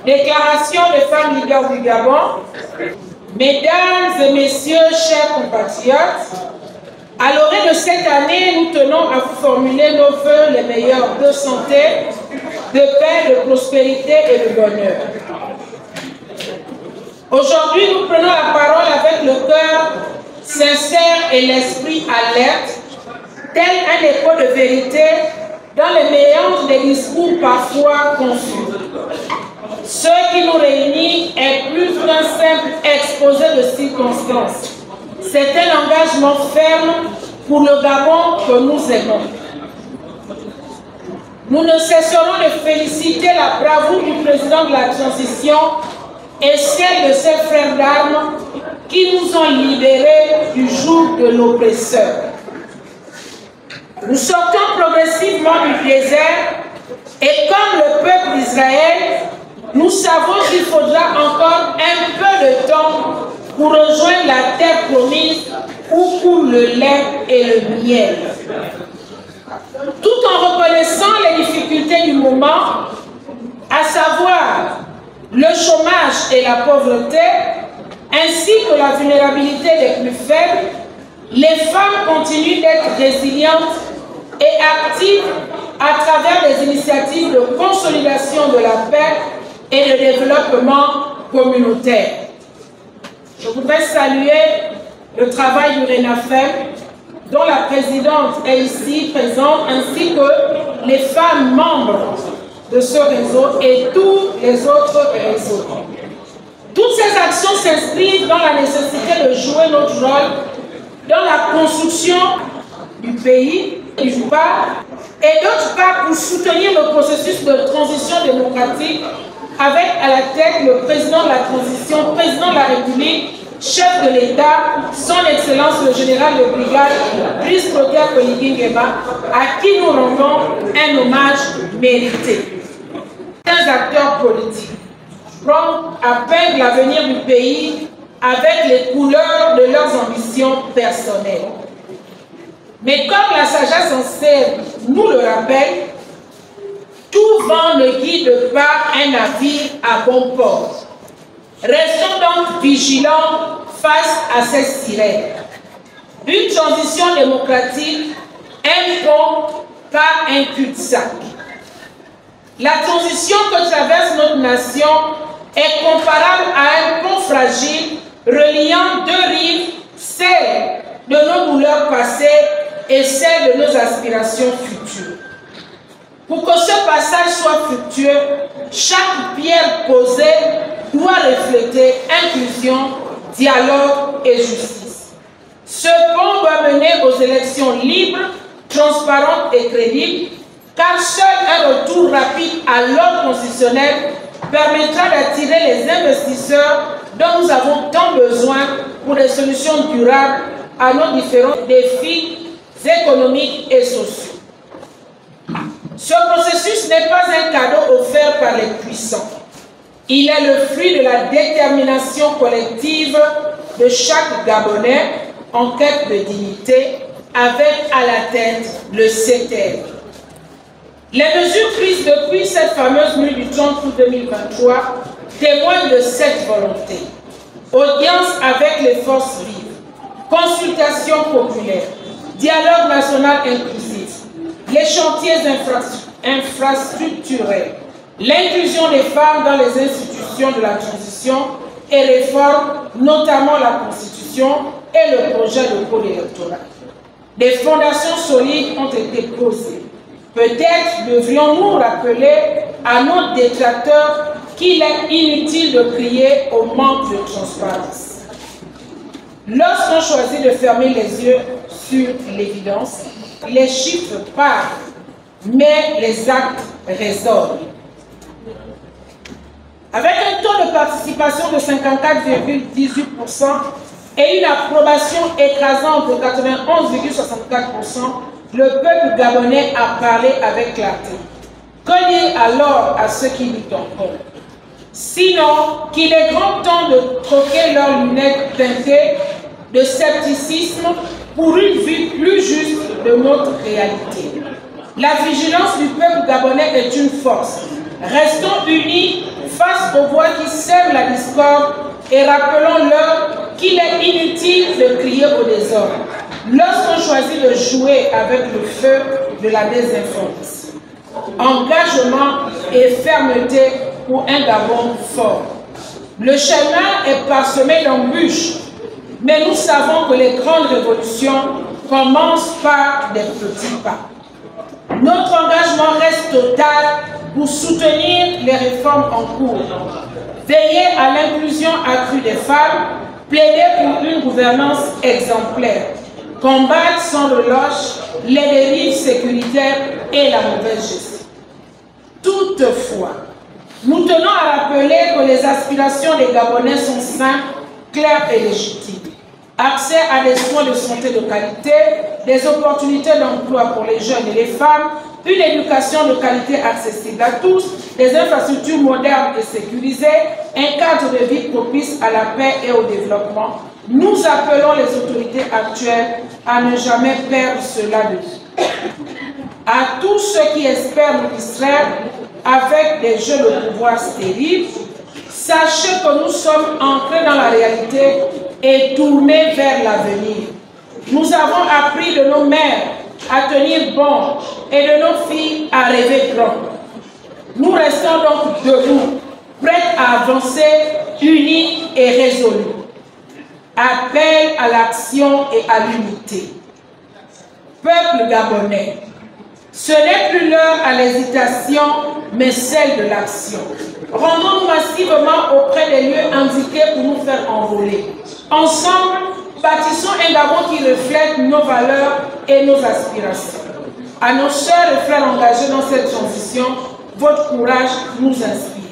Déclaration des femmes leaders du Gabon. Mesdames et messieurs, chers compatriotes, à l'orée de cette année, nous tenons à vous formuler nos vœux les meilleurs de santé, de paix, de prospérité et de bonheur. Aujourd'hui, nous prenons la parole avec le cœur sincère et l'esprit alerte, tel un écho de vérité dans les méandres des discours parfois confus. Ce qui nous réunit est plus qu'un simple exposé de circonstances. C'est un engagement ferme pour le Gabon que nous aimons. Nous ne cesserons de féliciter la bravoure du président de la transition et celle de ses frères d'armes qui nous ont libérés du joug de l'oppresseur. Nous sortons progressivement du désert et comme le peuple d'Israël, nous savons qu'il faudra encore un peu de temps pour rejoindre la terre promise où coule le lait et le miel. Tout en reconnaissant les difficultés du moment, à savoir le chômage et la pauvreté, ainsi que la vulnérabilité des plus faibles, les femmes continuent d'être résilientes et actives à travers des initiatives de consolidation de la paix et de développement communautaire. Je voudrais saluer le travail du RENAFEM, dont la présidente est ici présente, ainsi que les femmes membres de ce réseau et tous les autres réseaux. Toutes ces actions s'inscrivent dans la nécessité de jouer notre rôle dans la construction du pays, d'une part, et d'autre part pour soutenir le processus de transition démocratique avec à la tête le président de la transition, président de la République, chef de l'État, son Excellence le général de brigade Brice Clotaire Oligui Nguema, à qui nous rendons un hommage mérité. Les acteurs politiques prennent à peine l'avenir du pays avec les couleurs de leurs ambitions personnelles. Mais comme la sagesse ancienne nous le rappelle, tout vent ne guide pas un navire à bon port. Restons donc vigilants face à ces sirènes. Une transition démocratique, un pont, pas un cul-de-sac. La transition que traverse notre nation est comparable à un pont fragile reliant deux rives, celle de nos douleurs passées et celle de nos aspirations futures. Pour que ce passage soit fructueux, chaque pierre posée doit refléter inclusion, dialogue et justice. Ce pont doit mener aux élections libres, transparentes et crédibles, car seul un retour rapide à l'ordre constitutionnel permettra d'attirer les investisseurs dont nous avons tant besoin pour des solutions durables à nos différents défis économiques et sociaux. Ce processus n'est pas un cadeau offert par les puissants. Il est le fruit de la détermination collective de chaque Gabonais en quête de dignité, avec à la tête le CETER. Les mesures prises depuis cette fameuse nuit du 30 août 2023 témoignent de cette volonté. Audience avec les forces vives, consultation populaire, dialogue national inclusif, les chantiers infrastructurels, l'inclusion des femmes dans les institutions de la transition et réformes, notamment la Constitution et le projet de code électoral. Des fondations solides ont été posées. Peut-être devrions-nous rappeler à nos détracteurs qu'il est inutile de crier au manque de transparence. Lorsqu'on choisit de fermer les yeux sur l'évidence, les chiffres parlent, mais les actes résonnent. Avec un taux de participation de 54,18% et une approbation écrasante de 91,64%, le peuple gabonais a parlé avec clarté. Que dire alors à ceux qui luttent encore? Sinon qu'il est grand temps de troquer leurs lunettes teintées de scepticisme pour une vue plus juste de notre réalité. La vigilance du peuple gabonais est une force. Restons unis face aux voix qui sèment la discorde et rappelons-leur qu'il est inutile de crier au désordre lorsqu'on choisit de jouer avec le feu de la désinformation. Engagement et fermeté pour un Gabon fort. Le chemin est parsemé d'embûches, mais nous savons que les grandes révolutions commencent par des petits pas. Notre engagement reste total pour soutenir les réformes en cours, veiller à l'inclusion accrue des femmes, plaider pour une gouvernance exemplaire, combattre sans relâche les dérives sécuritaires et la mauvaise gestion. Toutefois, nous tenons à rappeler que les aspirations des Gabonais sont simples, claires et légitimes. Accès à des soins de santé de qualité, des opportunités d'emploi pour les jeunes et les femmes, une éducation de qualité accessible à tous, des infrastructures modernes et sécurisées, un cadre de vie propice à la paix et au développement. Nous appelons les autorités actuelles à ne jamais perdre cela de vue. À tous ceux qui espèrent nous distraire avec des jeux de pouvoir stériles, sachez que nous sommes ancrés dans la réalité et tournés vers l'avenir. Nous avons appris de nos mères à tenir bon et de nos filles à rêver grand. Nous restons donc debout, prêts à avancer, unis et résolus. Appel à l'action et à l'unité. Peuple gabonais, ce n'est plus l'heure à l'hésitation, mais celle de l'action. Rendons-nous massivement auprès des lieux indiqués pour nous faire envoler. Ensemble, bâtissons un Gabon qui reflète nos valeurs et nos aspirations. À nos sœurs et frères engagés dans cette transition, votre courage nous inspire.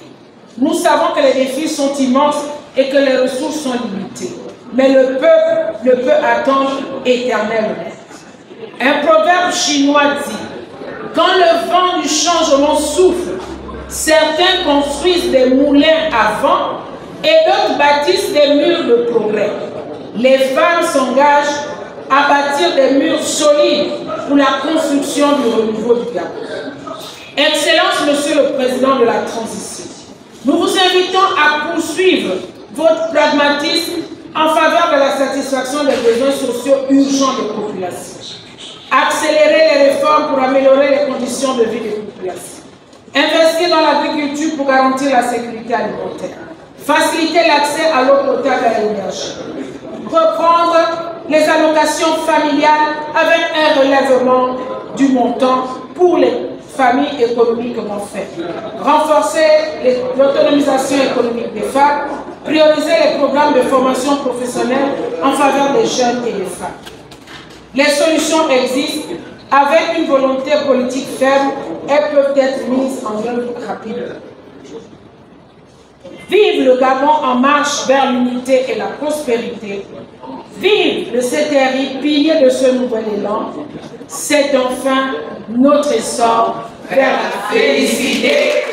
Nous savons que les défis sont immenses et que les ressources sont limitées. Mais le peuple ne peut attendre éternellement. Un proverbe chinois dit: quand le vent du changement souffle, certains construisent des moulins à vent et d'autres bâtissent des murs de progrès. Les femmes s'engagent à bâtir des murs solides pour la construction du renouveau du Gabon. Excellence, Monsieur le Président de la Transition, nous vous invitons à poursuivre votre pragmatisme en faveur de la satisfaction des besoins sociaux urgents des populations. Accélérer les réformes pour améliorer les conditions de vie des populations. Investir dans l'agriculture pour garantir la sécurité alimentaire. Faciliter l'accès à l'eau potable et à l'énergie. Reprendre les allocations familiales avec un relèvement du montant pour les familles économiquement faibles. Renforcer l'autonomisation économique des femmes. Prioriser les programmes de formation professionnelle en faveur des jeunes et des femmes. Les solutions existent. Avec une volonté politique ferme, elles peuvent être mises en œuvre rapidement. Vive le Gabon en marche vers l'unité et la prospérité. Vive le CTRI, pilier de ce nouvel élan. C'est enfin notre essor vers la félicité.